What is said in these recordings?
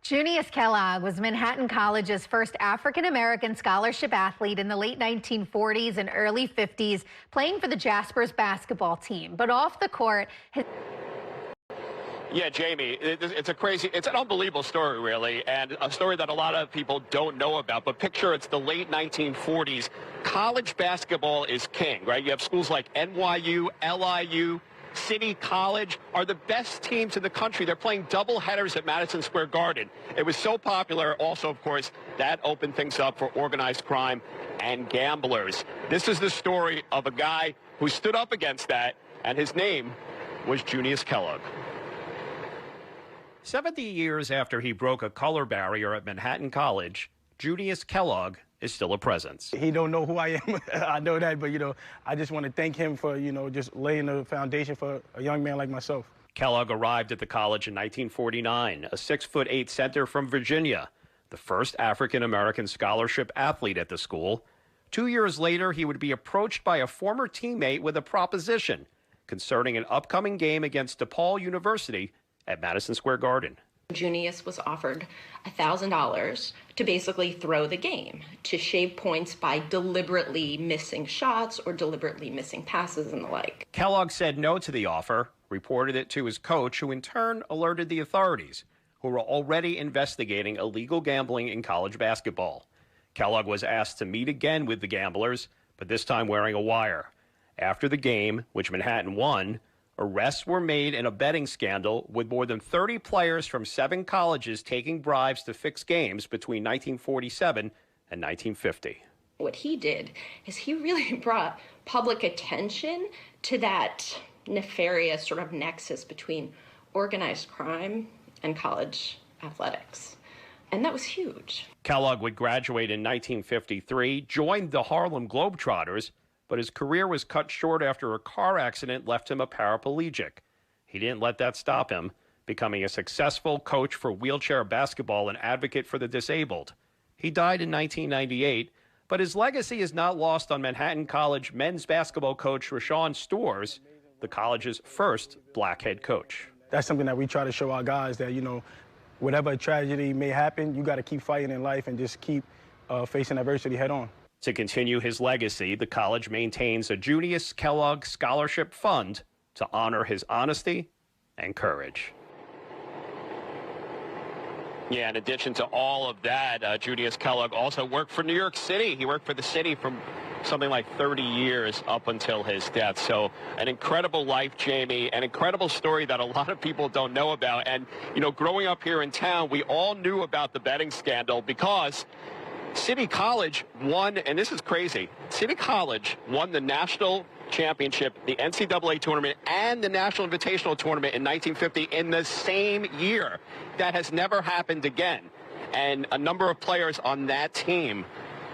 Junius Kellogg was Manhattan College's first African-American scholarship athlete in the late 1940s and early 50s, playing for the Jaspers basketball team. But off the court, Yeah, Jamie, it's an unbelievable story, really, and a story that a lot of people don't know about. But picture it's the late 1940s. College basketball is king, right? You have schools like NYU, LIU, City College are the best teams in the country. They're playing double headers at Madison Square Garden. It was so popular. Also, of course, that opened things up for organized crime and gamblers. This is the story of a guy who stood up against that, and his name was Junius Kellogg. 70 years after he broke a color barrier at Manhattan College, Junius Kellogg is still a presence. He don't know who I am. I know that, but, I just want to thank him for, just laying the foundation for a young man like myself. Kellogg arrived at the college in 1949, a 6'8" center from Virginia, the first African-American scholarship athlete at the school. 2 years later, he would be approached by a former teammate with a proposition concerning an upcoming game against DePaul University at Madison Square Garden. Junius was offered $1,000 to basically throw the game, to shave points by deliberately missing shots or deliberately missing passes and the like. Kellogg said no to the offer, reported it to his coach, who in turn alerted the authorities, who were already investigating illegal gambling in college basketball. Kellogg was asked to meet again with the gamblers, but this time wearing a wire. After the game, which Manhattan won, arrests were made in a betting scandal with more than 30 players from 7 colleges taking bribes to fix games between 1947 and 1950. What he did is he really brought public attention to that nefarious sort of nexus between organized crime and college athletics. And that was huge. Kellogg would graduate in 1953, joined the Harlem Globetrotters, but his career was cut short after a car accident left him a paraplegic. He didn't let that stop him, becoming a successful coach for wheelchair basketball and advocate for the disabled. He died in 1998, but his legacy is not lost on Manhattan College men's basketball coach Rashawn Stores, the college's first black head coach. That's something that we try to show our guys, that, whatever tragedy may happen, you got to keep fighting in life and just keep facing adversity head on. To continue his legacy, the college maintains a Junius Kellogg Scholarship Fund to honor his honesty and courage. Yeah, in addition to all of that, Junius Kellogg also worked for New York City. He worked for the city for something like 30 years up until his death. So an incredible life, Jamie, an incredible story that a lot of people don't know about. And, growing up here in town, we all knew about the betting scandal because City College won, and this is crazy, City College won the national championship, the NCAA tournament, and the National Invitational tournament in 1950 in the same year. That has never happened again. And a number of players on that team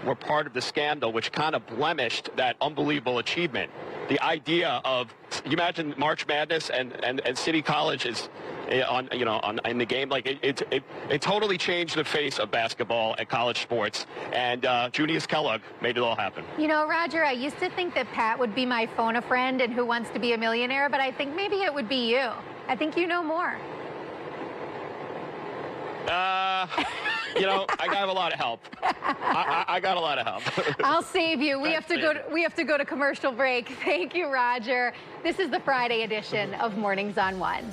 were part of the scandal, which kind of blemished that unbelievable achievement. The idea of, you imagine March Madness and City College is in the game. Like it totally changed the face of basketball and college sports. And Junius Kellogg made it all happen. Roger, I used to think that Pat would be my phone-a-friend and Who Wants to Be a Millionaire, but I think maybe it would be you. I think you know more. I have a lot of help. I got a lot of help. I'll save you. We have to go to commercial break. Thank you, Roger. This is the Friday edition of Mornings on One.